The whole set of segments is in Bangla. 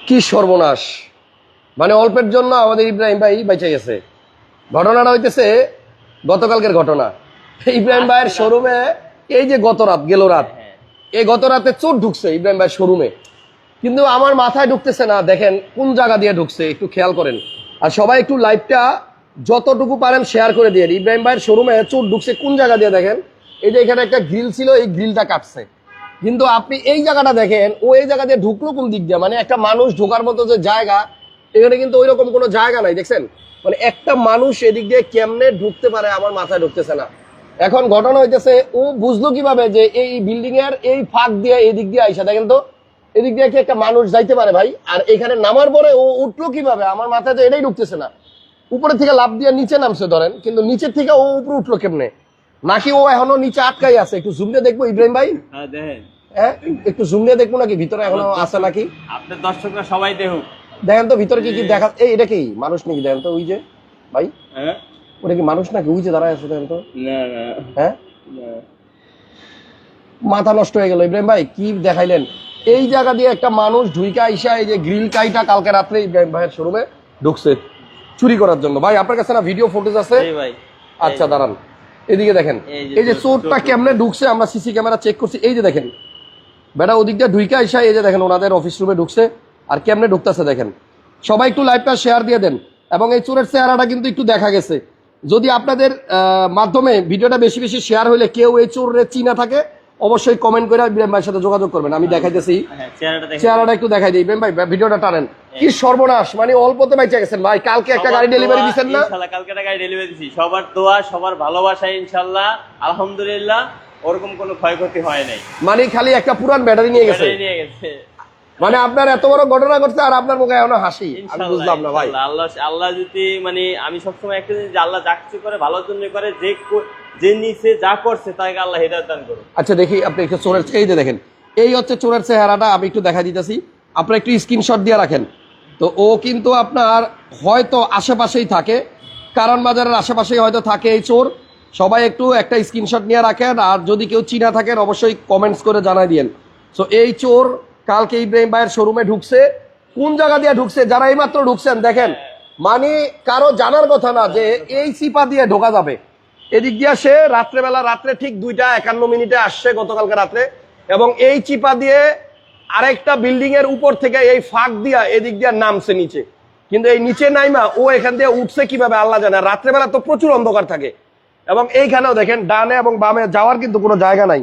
কি সর্বনাশ, মানে অল্পের জন্য আমাদের ইব্রাহিম ভাই বেঁচে গেছে। ঘটনাটা হইতেছে গতকালকের ঘটনা। ইব্রাহিম ভাইয়ের শোরুমে এই যে গত রাত গেল রাত, এই গত রাতে চোর ঢুকছে ইব্রাহিম ভাইয়ের শোরুমে, কিন্তু আমার মাথায় ঢুকতেছে না। দেখেন কোন জায়গা দিয়ে ঢুকছে, একটু খেয়াল করেন। আর সবাই একটু লাইভটা যতটুকু পারেন শেয়ার করে দিয়ে। ইব্রাহিম ভাইয়ের শোরুমে চোর ঢুকছে কোন জায়গা দিয়ে দেখেন। এই যে এখানে একটা গ্রিল ছিল, এই গ্রিলটা কাটছে, কিন্তু আপনি এই জায়গাটা দেখেন, ও এই জায়গা দিয়ে ঢুকলো কোন দিক দিয়ে, মানে একটা মানুষ ঢোকার মতো যে জায়গা, এখানে কিন্তু ওই রকম কোনো জায়গা নাই। দেখছেন, মানে একটা মানুষ এদিক দিয়ে কেমনে ঢুকতে পারে আমার মাথায় ঢুকতেছে না। এখন ঘটনা হইতেছে, ও বুঝলো কিভাবে যে এই বিল্ডিং এর এই ফাঁক দিয়ে এদিক দিয়ে আইসা, দেখেন তো এদিক দিয়ে কি একটা মানুষ যাইতে পারে ভাই? আর এখানে নামার পরে ও উঠলো কিভাবে আমার মাথায় তো এটাই ঢুকতেছে না। উপরে থেকে লাফ দিয়ে নিচে নামছে ধরেন, কিন্তু নিচের থেকে ও উপরে উঠলো কেমনে? নাকি ও এখনো নিচে আটকাই আছে? একটু জুম দিয়ে দেখবো ইব্রাহিম ভাই। হ্যাঁ, একটু জুম দিয়ে দেখবো নাকি ভিতরে এখনো আছে নাকি। আপনার দর্শকরা সবাই দেখুক, দেখেন তো ভিতরে কি কি দেখা। এই এটা কি মানুষ নাকি? দেখেন তো ওই যে ভাই, ওটা কি মানুষ নাকি? ওই যে দাঁড়ায় আছে, দেখেন তো। হ্যাঁ, মাথা নষ্ট হয়ে গেল ইব্রাহিম ভাই, কি দেখাইলেন? এই জায়গা দিয়ে একটা মানুষ ঢুইকা আইসা এই যে গ্রিল কাইটা কালকে রাত্রে ইব্রাহিম ভাইয়ের শোরুমে ঢুকছে চুরি করার জন্য। ভাই আপনার কাছে না ভিডিও ফুটেজ আছে? আচ্ছা দাঁড়ান, এদিকে দেখেন এই যে চোরটা কেমনে ঢুকছে, আমরা সিসি ক্যামেরা চেক করছি। এই যে দেখেন বেটা ওদিক দিয়ে ঢুইকা আইসা এই যে দেখেন ওনাদের অফিস রুমে ঢুকছে, আর কেমনে ঢুকতেছে দেখেন। সবাই একটু লাইভটা শেয়ার দিয়ে দেন, এবং এই চোরের চেহারাটা কিন্তু একটু দেখা গেছে। যদি আপনাদের মাধ্যমে ভিডিওটা বেশি বেশি শেয়ার হলে কেউ এই চোরের চিনা থাকে, অবশ্যই কমেন্ট করে ইব্রাহিম ভাইয়ের সাথে যোগাযোগ করবেন। আমি দেখাইতেছি, চেহারাটা একটু দেখাই দিই। ইব্রাহিম ভাই ভিডিওটা টানেন। কি সর্বনাশ, মানে অল্পতে বেঁচে গেছেন ভাই। কালকে একটা গাড়ি ডেলিভারি দিচ্ছেন না? ইনশাআল্লাহ কালকে একটা গাড়ি ডেলিভারি দিছি। সবার দোয়া, সবার ভালোবাসা, ইনশাআল্লাহ আলহামদুলিল্লাহ ওরকম কোনো ক্ষয়ক্ষতি হয় নাই। মানে খালি একটা পুরান ব্যাটারি নিয়ে গেছে। মানে আপনার এত বড় ঘটনা করছে আর আপনার মুখে এখনো হাসি, আমি বুঝলাম না ভাই। আল্লাহ যদি, মানে আমি সবসময় একটা জিনিস, আল্লাহ যা কিছু করে ভালোর জন্য করে, যে নিচে যা করছে তাকে আল্লাহ হিদায়াত দান করুন। আচ্ছা দেখি আপনি একটু চোরের, এই যে দেখেন এই হচ্ছে চোরের চেহারাটা, আমি একটু দেখা দিতেছি, আপনার একটু স্ক্রিনশট দিয়ে রাখেন। তো ও কিন্তু আপনার হয়তো আশেপাশেই থাকে, কারণ বাজারের আশেপাশেই হয়তো থাকে এই চোর। সবাই একটু একটা স্ক্রিনশট নিয়ে রাখেন, আর যদি কেউ চিনা থাকেন অবশ্যই কমেন্টস করে জানাই দিয়েন। সো এই চোর কালকে ইব্রাহিম ভাইয়ের শোরুমে ঢুকছে, কোন জায়গা দিয়ে ঢুকছে? যারা এইমাত্র ঢুকছেন দেখেন, মানে কারো জানার কথা না যে এই চিপা দিয়ে ঢোকা যাবে। এদিক দিয়ে সে রাত্রে ঠিক 2:51 আসছে গতকালকে রাত্রে, এবং এই চিপা দিয়ে আরেকটা বিল্ডিং এর উপর থেকে এই ফাঁক দিয়া এদিক দিয়ে নামছে নিচে। কিন্তু এই নিচে নাইমা ও এখান দিয়ে উঠছে কিভাবে আল্লাহ জানে। রাত্রেবেলা তো প্রচুর অন্ধকার থাকে, এবং এইখানেও দেখেন ডানে এবং বামে যাওয়ার কিন্তু কোনো জায়গা নাই।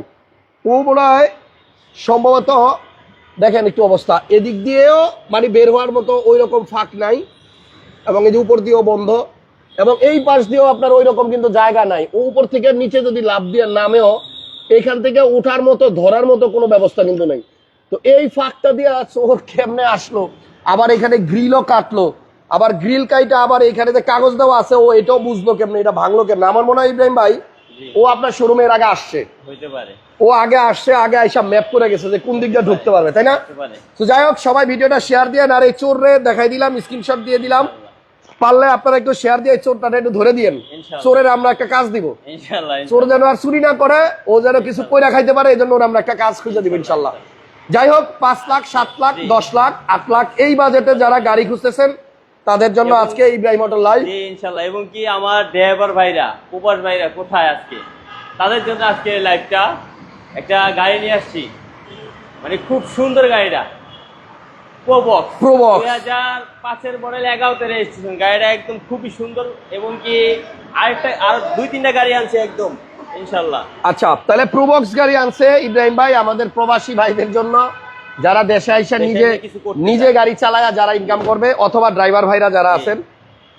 ও মনে হয় সম্ভবত, দেখেন একটু অবস্থা, এদিক দিয়েও মানে বের হওয়ার মতো ওই রকম ফাঁক নাই, এবং এই যে উপর দিয়েও বন্ধ, এবং এই পাশ দিয়েও আপনার ওই রকম কিন্তু জায়গা নাই। ও উপর থেকে নিচে যদি লাফ দিয়ে নামেও এখান থেকে উঠার মতো ধরার মতো কোনো ব্যবস্থা কিন্তু নেই। তো এই ফাঁকটা দিয়ে চোর কেমনে আসলো? আবার এখানে গ্রিলও কাটলো, আবার গ্রিল কাইটা আবার এখানে যে কাগজ দেওয়া আছে ও এটাও বুঝলো কেমনে, এটা ভাঙলো কেমনে? আমার মনে হয় ইব্রাহিম ভাই ও আপনার শোরুমের আগে আসছে, হইতে পারে ও আগে আসছে, আগে আইসা ম্যাপ করে গেছে যে কোন দিক দিয়ে ঢুকতে পারবে, তাই না? তো যাই হোক, সবাই ভিডিওটা শেয়ার দিয়ে, আর এই চোররে দেখাই দিলাম, স্ক্রিনশট দিয়ে দিলাম। পারলে আপনারা একটু শেয়ার দিয়ে চোরটা একটু ধরে দিয়েন। চোরের আমরা একটা কাজ দিব, চোর যেন আর চুরি না করে, ও যেন কিছু কইরা খাইতে পারে, এই জন্য আমরা একটা কাজ খুঁজে দিব ইনশাল্লাহ। যাই হোক, 5 লাখ, 7 লাখ, 10 লাখ, 8 লাখ এই বাজেটে যারা গাড়ি খুঁজতেছেন তাদের জন্য আজকে ইব্রাহিম অটো লাইভ ইনশাল্লাহ। এবং কি আমার ড্রাইভার ভাইরা, প্রবাস ভাইরা কোথায় আজকে, তাদের জন্য আজকে লাইভটা। একটা গাড়ি নিয়ে আসছি, মানে খুব সুন্দর গাড়িটা, প্রোবক্স 2005-এর মডেল, 11তে রেজিস্ট্রেশন। গাড়িটা একদম খুবই সুন্দর, এবং কি আর 2-3টা গাড়ি আনছে একদম ইনশাল্লাহ। আচ্ছা, তাহলে প্রোবক্স গাড়ি আনছে ইব্রাহিম ভাই আমাদের প্রবাসী ভাইদের জন্য, যারা দেশে আইসা নিজে গাড়ি চালায় যারা ইনকাম করবে, অথবা ড্রাইভার ভাইরা যারা আছেন।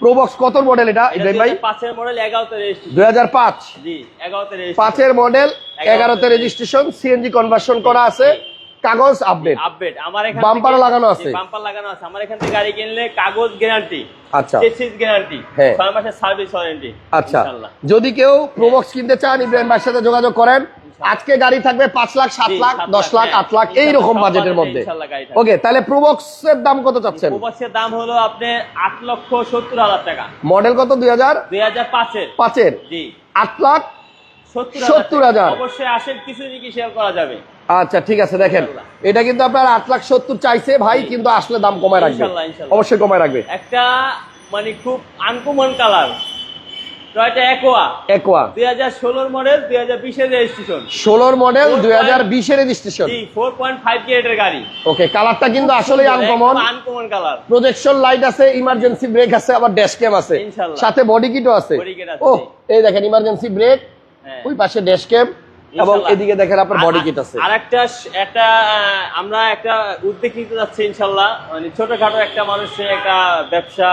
প্রোবক্স কত মডেল এটা ইব্রাহিম ভাই? 2005-এর মডেল, 11তে রেজিস্ট্রেশন। 2005? জি, 11তে রেজিস্ট্রেশন। 5-এর মডেল, 11তে রেজিস্ট্রেশন, সিএনজি কনভার্সন করা আছে, কাগজ আপডেট। আমার এখানে বাম্পার লাগানো আছে। বাম্পার লাগানো আছে। আমার এখান থেকে গাড়ি কিনলে কাগজ গ্যারান্টি, আচ্ছা, চেসিস গ্যারান্টি, 6 মাসের সার্ভিস ওয়ারেন্টি। আচ্ছা, যদি কেউ প্রোবক্স কিনতে চান ইব্রাহিম ভাইয়ের সাথে যোগাযোগ করেন। আজকে গাড়ি থাকবে 5 লাখ, 7 লাখ, 10 লাখ, 8 লাখ এইরকম বাজেটের মধ্যে। ওকে, তাহলে প্রোবক্সের দাম কত চাচ্ছেন? প্রোবক্সের দাম হলো আপনি 8,70,000 টাকা। মডেল কত? 2005-এর। 5-এর? জি, 8,70,000। অবশ্যই আসেন, কিছু নাকি শেয়ার করা যাবে। আচ্ছা ঠিক আছে, দেখেন এটা কিন্তু আপনার 8,70,000 চাইছে ভাই, কিন্তু আসলে দাম কমায় রাখবে, ইনশাল্লাহ, ইনশাল্লাহ। অবশ্যই কমায় রাখবে। একটা মানে খুব uncommon colour, Toyota aqua aqua 2016 model 2020 এর রেজিস্ট্রেশন, 16 মডেল 2020 এর রেজিস্ট্রেশন। জি 4.5 গ্রেডের গাড়ি। ওকে, কালারটা কিন্তু আসলে uncommon. Uncommon colour, projection light আছে, ইমার্জেন্সি ব্রেক আছে, আবার ড্যাশ ক্যাম আছে, ইনশাল্লাহ। সাথে বডি কিটও আছে। Body kit আছে, ও জি। এই দেখেন ইমার্জেন্সি ব্রেক, হ্যাঁ। ওই পাশে ড্যাশ ক্যাম, এবং ইনশাল্লাহ। এদিকে দেখেন আপনার বডি কিট আছে। আর একটা আমরা একটা উদ্যোগ নিতে যাচ্ছি ইনশাল্লাহ, মানে ছোটখাটো একটা মানুষের একটা ব্যবসা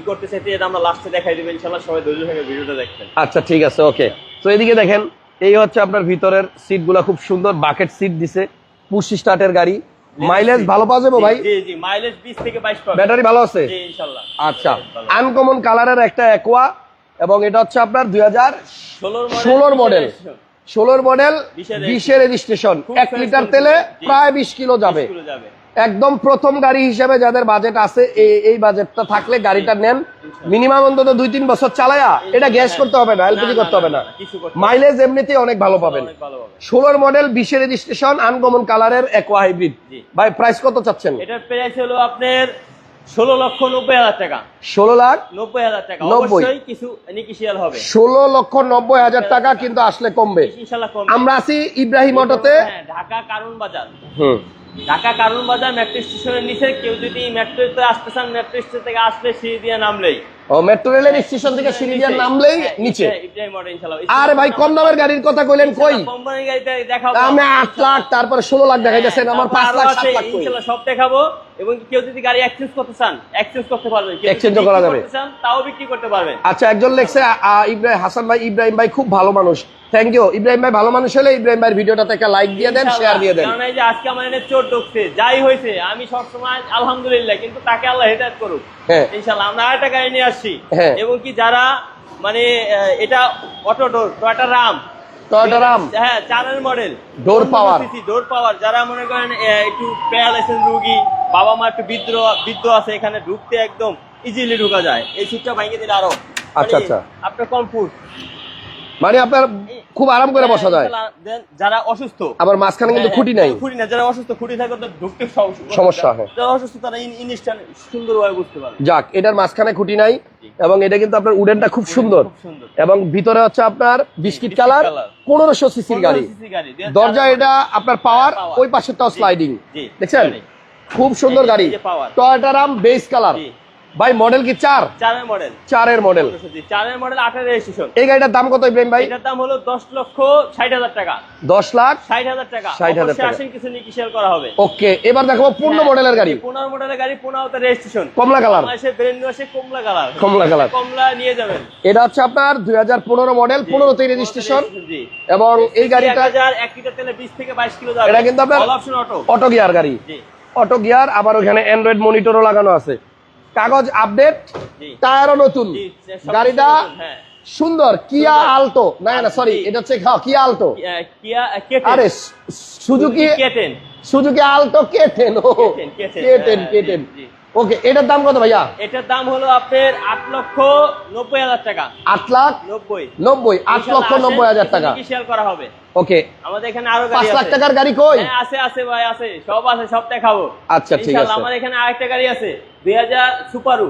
করতে চাইতে, এটা আমরা লাস্টে দেখাই দেবো ইনশাল্লাহ, সবাই ধৈর্য থেকে ভিডিওটা দেখবেন। আচ্ছা ঠিক আছে, ওকে। তো এদিকে দেখেন, এই হচ্ছে আপনার ভিতরের সিটগুলা খুব সুন্দর, বাকেট সিট দিছে, পুশ স্টার্টের গাড়ি। মাইলেজ ভালো পাওয়া যাবে ভাই? জি জি, মাইলেজ 20 থেকে 22 পাবে। ব্যাটারি ভালো আছে? জি ইনশাল্লাহ। আচ্ছা, আনকমন কালারের একটা একোয়া, এবং এটা হচ্ছে আপনার 2016 মডেল, 16 মডেল 20 এর রেজিস্ট্রেশন। 1 লিটার তেলে প্রায় 20 কিলো যাবে। একদম প্রথম গাড়ি হিসেবে যাদের বাজেট আছে, এই বাজেটটা থাকলে গাড়িটা নেন। মিনিমাম অন্তত 2-3 বছর চালায়া, এটা গ্যাস করতে হবে না, এলপিজি করতে হবে না, মাইলেজ এমনিতেই অনেক ভালো পাবেন। 16 মডেল 20 এর রেজিস্ট্রেশন, আনকমন কালারের একোয়া হাইব্রিড। ভাই প্রাইস কত চাচ্ছেন? এটার প্রাইস হলো আপনার 16,90,000 টাকা। 16,90,000 টাকা, 90 অবশ্যই কিছু নেগোশিয়েবল হবে। 16,90,000 টাকা, কিন্তু আসলে কমবে। ইনশাআল্লাহ কমবে। আমরা আছি ইব্রাহিম অটোতে, হ্যাঁ, ঢাকা কারণ বাজার। হুম, ঢাকা কারণ বাজার মেট্রো স্টেশনের নিচে। কেউ যদি মেট্রোতে আসতে চান, মেট্রো স্টেশন থেকে আসলে সিঁড়ি দিয়ে নামলেই, ও মেট্রো রেলের স্টেশন থেকে সিঁড়ি দিয়ে নামলেই নিচে। ইব্রাহিম অটো ইনশাআল্লাহ। আরে ভাই, কম দামের গাড়ির কথা কইলেন কই? কোম্পানি গাড়িতে দেখাবো আমি 8 লাখ, তারপরে 16 লাখ দেখাইতেছেন, আমার 5 লাখ 7 লাখ কই? ইনশাআল্লাহ সব দেখাবো। এবং কেউ যদি গাড়ি এক্সচেঞ্জ করতে চান, এক্সচেঞ্জ করতে পারবেন। কেউ যদি Exchange ও করা বিক্রি যাবে। করতে চান, তাও বিক্রি করতে পারবেন। আচ্ছা, একজন লেখছে ইব্রাহিম হাসান ভাই, ইব্রাহিম ভাই খুব ভালো মানুষ। Thank you. ইব্রাহিম ভাই ভালো মানুষ হলে ইব্রাহিম ভাইয়ের ভিডিওটাতে একটা লাইক দিয়ে দেন, শেয়ার দিয়ে দেন। কারণ এই যে আজকে আমার এনে চোর ঢুকছে, যাই হয়েছে আমি সবসময় আলহামদুলিল্লাহ, কিন্তু তাকে আল্লাহ হেদায়েত করুক হ্যাঁ ইনশাআল্লাহ। আমরা আরেকটা গাড়ি নিয়ে আসছি, হ্যাঁ। এবং কি যারা মানে এটা অটো ডোর টয়োটা রাম, টয়োটা রাম, হ্যাঁ 4 এর মডেল, ডোর পাওয়ার, ডোর পাওয়ার। যারা মনে করেন একটু প্যারালাইসিস রোগী, বাবা মা একটু বৃদ্ধ আছে, এখানে ঢুকতে একদম ইজিলি ঢোকা যায়। এই সিটটা ভাঙিয়ে দিলে আরো আচ্ছা আচ্ছা, আপনার কমফোর্ট, মানে আপনার খুব আরাম করে বসা যায়। যারা অসুস্থ, আবার মাঝখানে কিন্তু খুঁটি নাই, খুঁটি না, যারা অসুস্থ, খুঁটি থাকলে তো ঢুকতে সমস্যা হয়। যারা অসুস্থ তারা ইনস্ট্যান্ট সুন্দরভাবে বুঝতে পারবে। যাক, এটার মাঝখানে খুঁটি নাই, এবং এটা কিন্তু আপনার উডেনটা খুব সুন্দর, এবং ভিতরে হচ্ছে আপনার বিস্কিট কালার, 1500 সিসির গাড়ি। দরজা এটা আপনার পাওয়ার, ওই পাশেরটাও স্লাইডিং, দেখছেন? খুব সুন্দর গাড়ি, টয়োটা রাম বেস কালার। ভাই মডেল কি 4? 4 এর মডেল, 4 এর মডেল, 4 এর মডেল, 8 এর রেজিস্ট্রেশন। এই গাড়িটার দাম কত ইব্রাহিম ভাই? এটার দাম হলো 10,60,000 টাকা। 10,60,000 টাকা, 60,000 টাকা। অবশ্যই কিছু নিকিশিয়াল করা হবে। ওকে, এবার দেখো 15 মডেলের গাড়ি, 15 মডেলের গাড়ি, 15 রেজিস্ট্রেশন, কমলা কালার, বাংলাদেশে ব্র্যান্ড নিউ আসে কমলা কালার, কমলা কালার, কমলা নিয়ে যাবেন। এটা হচ্ছে আপনার 2015 মডেল, 15 তে রেজিস্ট্রেশন, জি। এবং এই গাড়িটা 1 লিটার তেলে 20 থেকে 22 কিলো যাবে। এটা কিন্তু আপনার all option auto, auto gear গাড়ি, জি অটো গিয়ার, আবার ওখানে অ্যান্ড্রয়েড মনিটরও লাগানো আছে, কাগজ আপডেট, জি টায়ারও নতুন, জি, সব গাড়িটা নতুন, হ্যাঁ। সুন্দর। কিয়া আলটো, না সরি, এটা হচ্ছে কিয়া আলটো, কিয়া কেটেন, আরে সুজুকি কেটেন, সুজুকি আলটো কেটেন, ও কেটেন কেটেন। জি। ওকে, এটার দাম কত ভাইয়া? এটার দাম হলো আপনার 8,90,000 টাকা। 8,90,000, 90, 8,90,000 টাকা। নিকিশিয়াল করা হবে। ওকে, আমাদের এখানে আরো গাড়ি 5 আছে। লাখ টাকার গাড়ি কই? হ্যাঁ, আছে ভাই, আছে, সব আছে, সব দেখাবো। আচ্ছা ঠিক ইনশাআল্লাহ। আছে। আমার এখানে আরেকটা গাড়ি আছে 2000 সুপারু,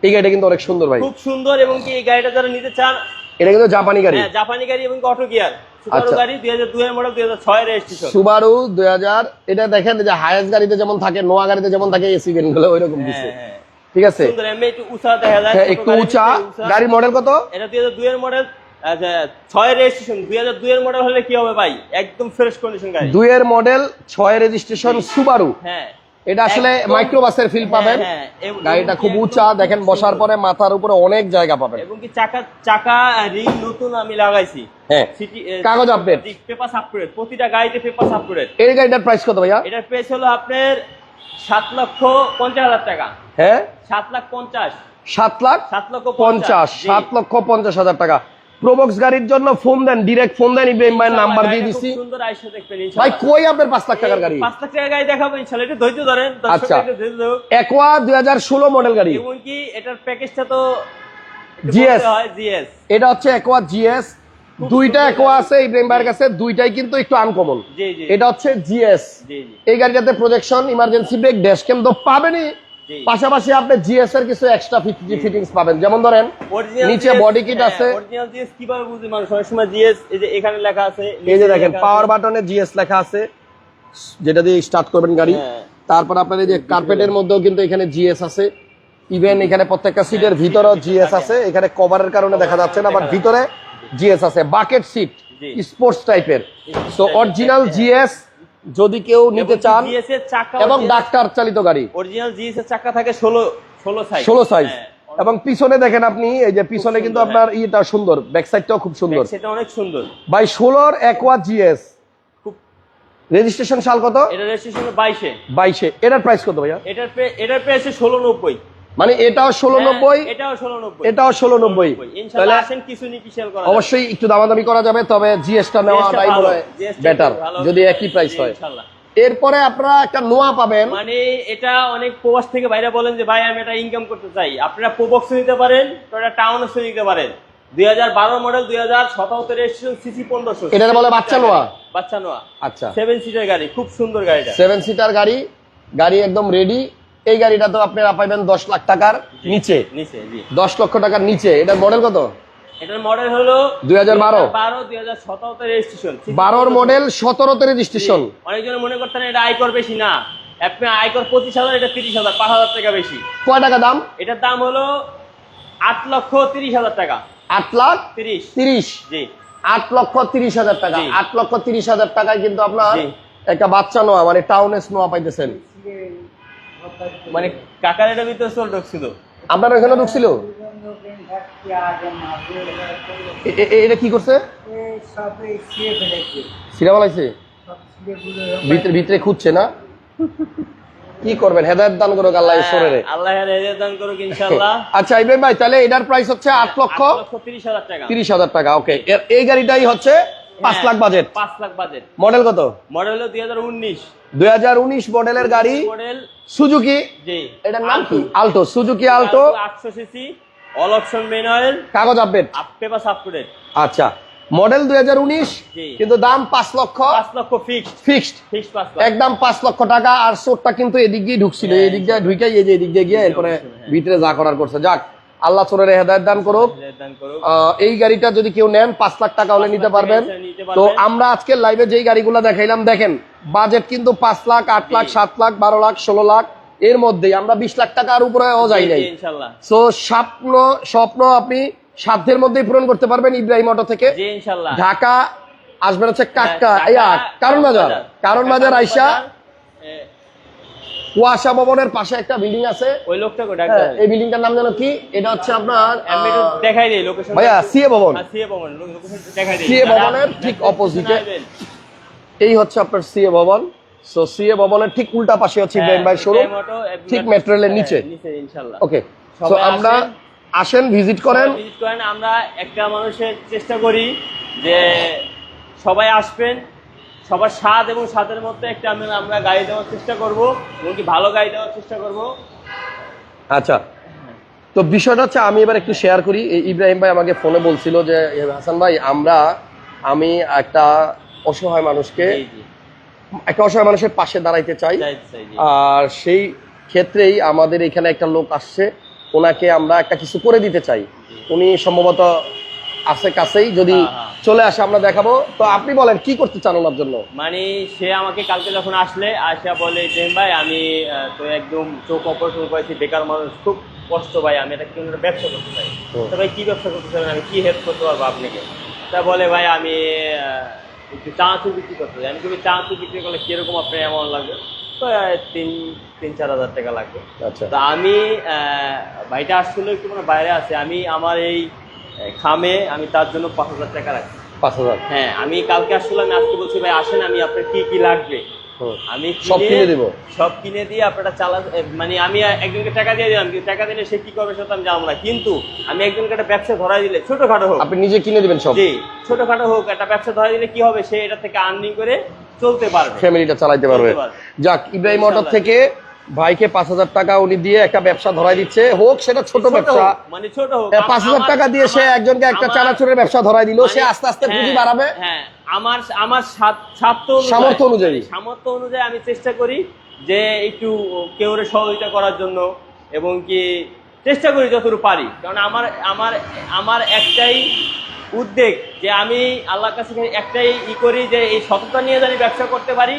এই গাড়িটা কিন্তু অনেক সুন্দর ভাই, খুব সুন্দর। এবং কি এই গাড়িটা যারা নিতে চান, এটা কিন্তু জাপানি গাড়ি, হ্যাঁ জাপানি গাড়ি, এবং অটো গিয়ার সুপারু আচ্ছা। গাড়ি, 2002 এর মডেল, 2006 এর রেজিস্ট্রেশন। সুবারু 2000। এটা দেখেন যে হায়েস্ট গাড়িতে যেমন থাকে, নোয়া গাড়িতে যেমন থাকে, এসি গাড়ি গুলো ওইরকম দিছে, হ্যাঁ, ঠিক আছে? সুন্দর, এমনি একটু উঁচা দেখা যায়, হ্যাঁ, ছোট একটু গাড়ির উঁচা। ভিতরে উঁচা। গাড়ির মডেল কত? এটা 2002 এর মডেল, 6 এর রেজিস্ট্রেশন। 2002 এর মডেল হলে কি হবে ভাই, একদম ফ্রেশ কন্ডিশন গাড়ি। 2 এর মডেল, 6 এর রেজিস্ট্রেশন, সুবারু। হ্যাঁ, এটা আসলে একদম- মাইক্রোবাসের ফিল পাবেন। হ্যাঁ, এবং গাড়িটা খুব একদম উঁচা, দেখেন বসার পরে মাথার উপরে অনেক জায়গা পাবেন। এবং কি চাকা রিং নতুন আমি লাগাইছি। হ্যাঁ, কাগজ আপডেট, পেপার আপগ্রেড, প্রতিটা গাড়িতে পেপার আপগ্রেড। এই গাড়িটার প্রাইস কত ভাইয়া? এটার প্রাইস হলো আপনার 7,50,000 টাকা। হ্যাঁ, 7,50,000, 7,50,000, জি। 7,50,000 টাকা। প্রবক্স গাড়ির জন্য ফোন দেন, ডিরেক্ট ফোন দেন, ইব্রাহিম ভাইয়ের নাম্বার দিয়ে গাড়িটা দিছি। খুব সুন্দর, আইসা দেখবেন ভাই ইনশাআল্লাহ। কই আপনার 5 লাখ টাকার গাড়ি? 5 লাখ টাকার গাড়ি দেখাবো ইনশাআল্লাহ, একটু ধৈর্য ধরেন। আচ্ছা, একটু ধৈর্য ধরুন। একোয়া 2016 মডেল গাড়ি, এবং কি এটার প্যাকেজটা তো GS, জিএস। এটা হচ্ছে একোয়া জিএস, দুইটা একোয়া আছে ইব্রাহিম ভাইয়ের কাছে, দুইটাই কিন্তু একটু আনকমন। জি জি এটা হচ্ছে জিএস। জি জি এই গাড়িটাতে projection, emergency brake, dash cam তো পাবেনই, জি। পাশাপাশি আপনি জিএস এর কিছু এক্সট্রা ফিটিংস পাবেন। যেমন ধরেন নিচে বডি কিট আছে, অরিজিনাল জিএস কিভাবে বুঝি মানুষ অনেক সময় জিএস এই যে এখানে লেখা আছে, এই যে দেখেন পাওয়ার বাটনে জিএস লেখা আছে, যেটা দিয়ে স্টার্ট করবেন গাড়ি। হ্যাঁ। তারপর আপনার এই যে কার্পেটের মধ্যেও কিন্তু এখানে জিএস আছে, ইভেন এখানে প্রত্যেকটা সিটের ভিতরেও জিএস আছে। এখানে কভারের কারণে দেখা যাচ্ছে না, বাট ভিতরে জিএস আছে। বাকেট সিট, জি। স্পোর্টস টাইপের। সো অরিজিনাল জিএস যদি কেউ নিতে চান, জিএস এর চাকা এবং ডাক্তার চালিত গাড়ি, অরিজিনাল জিএস এর চাকা থাকে 16 সাইজ, 16 সাইজ। হ্যাঁ। এবং পিছনে দেখেন আপনি, এই যে পিছনে কিন্তু সুন্দর, আপনার ইটা সুন্দর, ব্যাক সাইডটাও খুব সুন্দর। সেটা অনেক সুন্দর। ভাই 16 একোয়া জিএস, খুব রেজিস্ট্রেশন সাল কত? এটা রেজিস্ট্রেশন 22 22। এটার প্রাইস কত ভাইয়া? এটার প্রাইস 1690। মানে এটাও 1690, এটাও 1690, এটাও 1690। ইনশাআল্লাহ আসেন, কিছু নি কিসেল করা যাবে। অবশ্যই একটু দামাদামি করা যাবে, তবে জিএসটা নেওয়াটাই মনে হয় বেটার যদি একই প্রাইস হয়। ইনশাআল্লাহ। এরপরে আপনারা একটা নোয়া পাবেন। মানে এটা অনেক প্রবাস থেকে বাইরে বলেন যে ভাই আমি এটা ইনকাম করতে চাই, আপনারা প্রবক্স নিতে পারেন, এটা টাউন অফ নিতে পারেন। 2012 মডেল, 2017 রেজিস্ট্রেশন, সিসি 1500। এটার বলে বাচ্চা নোয়া। বাচ্চা নোয়া, আচ্ছা, 7 সিটার গাড়ি, খুব সুন্দর গাড়িটা। 7 সিটার গাড়ি, গাড়ি একদম রেডি। এই গাড়িটা তো আপনারা পাইবেন 10 লাখ টাকার নিচে, নিচে জি 10 লক্ষ টাকার নিচে। এটার মডেল কত? এটার মডেল হলো 2012, 2017 রেজিস্ট্রেশন, 12 মডেল, 17তে রেজিস্ট্রেশন। অনেকজন মনে করতেন এটা আয়কর বেশি, না, আপনি আয়কর 25,000, এটা 30,000, 5,000 টাকা বেশি। কয় টাকা দাম? এটার দাম হলো 8,30,000 টাকা। 8 লাখ 30 30, জি 8,30,000 টাকা। জি। 8,30,000 টাকায় কিন্তু আপনার জি। একটা বাচ্চা নোয়া, মানে টাউনেস নোয়া পাইতেছেন। মানে কাকার এটা ভিতরে চল ঢুকছিল। আপনার ওখানে ঢুকছিল? এটা কি করছে? সিরা বালাইছে, ভিতরে ভিতরে খুঁজছে না? কি করবেন, হেদায়েত দান করুক আল্লাহ ঈশ্বরের। আল্লাহ হেদায়েত দান করুক ইনশাআল্লাহ। আচ্ছা ইব্রাহিম ভাই, তাহলে এটার প্রাইস হচ্ছে 8,30,000 টাকা। 8,30,000 টাকা। ওকে, এই গাড়িটাই হচ্ছে 5 lakh budget. 5 lakh budget. Model কত? মডেল হলো 2019 2019 মডেলের গাড়ি, মডেল সুজুকি। জি এটার নাম কি? Alto, Suzuki Alto, 800 CC, all option manual, কাগজ update. Paper up to date. আচ্ছা, মডেল 2019, জি। কিন্তু দাম 5 লক্ষ 5 লক্ষ ফিক্সড, ফিক্সড, 5 লাখ। একদম 5 লক্ষ টাকা। আর সোটটা কিন্তু এদিক দিয়ে ঢুকছিল, হ্যাঁ, এদিক দিয়ে ঢুকাই এই যে এদিক দিয়ে গিয়ে এরপরে হ্যাঁ। ভিতরে যা করার করছে। যাক, আল্লাহ চোরের হেদায়েত দান করুক। হেদায়েত দান করুক। এই গাড়িটা যদি কেউ নেন 5 লাখ টাকা হলে নিতে পারবেন। নিতে তো পারবেন। আমরা আজকে লাইভে যেই গাড়িগুলো দেখাইলাম, দেখেন বাজেট কিন্তু 5 লাখ, 8 লাখ, 7 লাখ, 12 লাখ, 16 লাখ এর মধ্যেই। আমরা 20 লাখ টাকার উপরেও যাই নাই। জি, ইনশাআল্লাহ। সো স্বপ্ন আপনি সাধ্যের মধ্যেই পূরণ করতে পারবেন ইব্রাহিম অটো থেকে। জি ইনশাআল্লাহ। ঢাকা আসবেন হচ্ছে কারণ কারণ বাজার আইসা এ, কুয়াশা ভবনের পাশে একটা বিল্ডিং আছে, ওই লোকটা কো হ্যাঁ, ডাক্তার এই বিল্ডিংটার নাম জানো কি? এটা হচ্ছে আপনার আমি একটু দেখাই দেই লোকেশন। ভাইয়া সিএ ভবন। সিএ ভবন, লোকেশন দেখাই দেই। সিএ ভবনের ঠিক অপোজিটে এই হচ্ছে আপনার সিএ ভবন। সো সিএ ভবনের ঠিক উল্টা পাশে হচ্ছে ইব্রাহিম ভাই শোরুম, ঠিক মেট্রো রেলের নিচে। নিচে ইনশাআল্লাহ। ওকে, সো সবাই আমরা আসেন, ভিজিট করেন। ভিজিট করেন। আমরা একটা মানুষের চেষ্টা করি যে সবাই আসবেন, সবার স্বাদ এবং স্বাদের মধ্যে একটা আমরা গাড়ি দেওয়ার চেষ্টা করব, এবং কি ভালো গাড়ি দেওয়ার চেষ্টা করব। আচ্ছা, তো বিষয়টা হচ্ছে আমি এবার একটু শেয়ার করি। এই ইব্রাহিম ভাই আমাকে ফোনে বলছিল যে হাসান ভাই, আমি একটা অসহায় মানুষকে, জি জি একটা অসহায় মানুষের পাশে দাঁড়াইতে চাই। চাই, জি। আর সেই ক্ষেত্রেই আমাদের এখানে একটা লোক আসছে, ওনাকে আমরা একটা কিছু করে দিতে চাই। উনি সম্ভবত আছে কাছেই, যদি চলে আসে আমরা দেখাবো। তো আপনি বলেন কি করতে চান ওনার জন্য? মানে সে আমাকে কালকে যখন আসা বলে যে ভাই আমি তো একদম চোখ অপারেশন করেছি, বেকার মানুষ, খুব কষ্ট ভাই, আমি একটা কোনো একটা ব্যবসা করতে চাই। তো ভাই কি ব্যবসা করতে চাই, আমি কি হেল্প করতে পারবো আপনাকে? তা বলে ভাই আমি একটু চানাচুর বিক্রি করতে চাই। আমি তুমি চানাচুর বিক্রি করলে কিরকম আপনার অ্যামাউন্ট লাগবে? তো 3-4 হাজার টাকা লাগবে। আচ্ছা, তো আমি ভাইটা আসলে একটু মানে বাইরে আছে, আমি আমার এই খামে আমি তার জন্য 5,000 টাকা রাখি। 5,000? হ্যাঁ, আমি কালকে আসলে আমি আজকে বলছি ভাই আসেন, আমি আপনার কি কি লাগবে আমি সব কিনে দিব, সব কিনে দিয়ে আপনারা মানে আমি একজনকে টাকা দিয়ে দিলাম, কিন্তু টাকা দিলে সে কি করবে সেটা আমি জানবো না, কিন্তু আমি একজনকে একটা ব্যবসা ধরাই দিলে, ছোটখাটো হোক, আপনি নিজে কিনে দিবেন সব। জি, ছোটখাটো হোক, একটা ব্যবসা ধরাই দিলে কি হবে, সে এটা থেকে আর্নিং করে চলতে পারবে, ফ্যামিলিটা চালাইতে পারবে। যাক, ইব্রাহিম অটো থেকে ভাইকে 5,000 টাকা উনি দিয়ে একটা ব্যবসা ধরাই দিচ্ছে, হোক সেটা ছোট ব্যবসা, মানে ছোট হোক, 5,000 টাকা দিয়ে সে একজনকে একটা চানাচুরের ব্যবসা ধরাই দিল, সে আস্তে আস্তে পুঁজি বাড়াবে। হ্যাঁ, আমার সামর্থ্য অনুযায়ী আমি চেষ্টা করি যে একটু কেউরে সহযোগিতা করার জন্য, এবং কি চেষ্টা করি যতটুকু পারি। কারণ আমার একটাই উদ্বেগ যে আমি আল্লাহর কাছে একটাই করি যে এই সততা নিয়ে জানি ব্যবসা করতে পারি,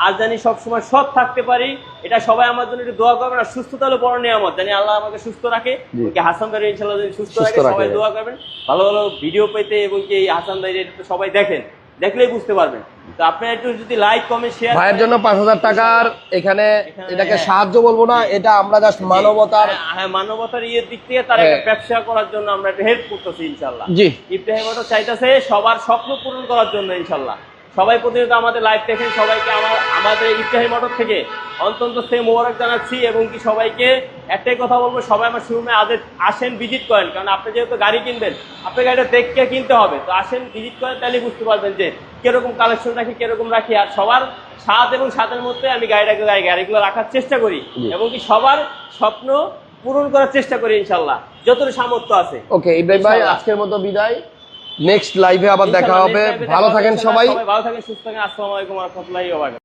আর জানি সবসময় সৎ থাকতে পারি। এটা সবাই আমার জন্য একটু দোয়া করবেন। আর সুস্থতা হলো বড় নিয়ামত, জানি আল্লাহ আমাকে সুস্থ রাখে, হাসান ভাই ইনশাআল্লাহ যদি সুস্থ রাখে, সবাই দোয়া করবেন ভালো ভালো ভিডিও পেতে, এবং কি এই হাসান ভাই সবাই দেখেন, দেখলেই বুঝতে পারবেন। তো আপনারা একটু যদি লাইক কমেন্ট শেয়ার, ভাইয়ের জন্য 5,000 টাকার এখানে এটাকে সাহায্য বলবো না, এটা আমরা জাস্ট মানবতার, হ্যাঁ মানবতার দিক থেকে তার একটা ব্যবসা করার জন্য আমরা একটা হেল্প করতেছি ইনশাআল্লাহ। জি, ইব্রাহিম মোটর চাইতেছে সবার স্বপ্ন পূরণ করার জন্য ইনশাআল্লাহ। সবাই প্রতিনিয়ত আমাদের লাইভ দেখেন, সবাইকে আমাদের ইব্রাহিম মোটর থেকে অন্তত সে মোবারক জানাচ্ছি, এবং কি সবাইকে একটাই কথা বলবো, সবাই আমার শোরুমে আসেন, ভিজিট করেন। কারণ আপনি যেহেতু গাড়ি কিনবেন, আপনার গাড়িটা দেখে কিনতে হবে, তো আসেন ভিজিট করেন, তাহলে বুঝতে পারবেন যে কিরকম কালেকশন রাখি, কিরকম রাখি। আর সবার স্বাদ এবং স্বাদের মধ্যে আমি গাড়িগুলো রাখার চেষ্টা করি, এবং কি সবার স্বপ্ন পূরণ করার চেষ্টা করি ইনশাল্লাহ, যতটা সামর্থ্য আছে। ওকে ইব্রাহিম ভাই, আজকের মতো বিদায়, নেক্সট লাইভে আবার দেখা হবে। ভালো থাকেন সবাই, ভালো থাকেন, সুস্থ থাকেন। আসসালামু আলাইকুম ওয়া রাহমাতুল্লাহি ওয়া বারাকাতুহু।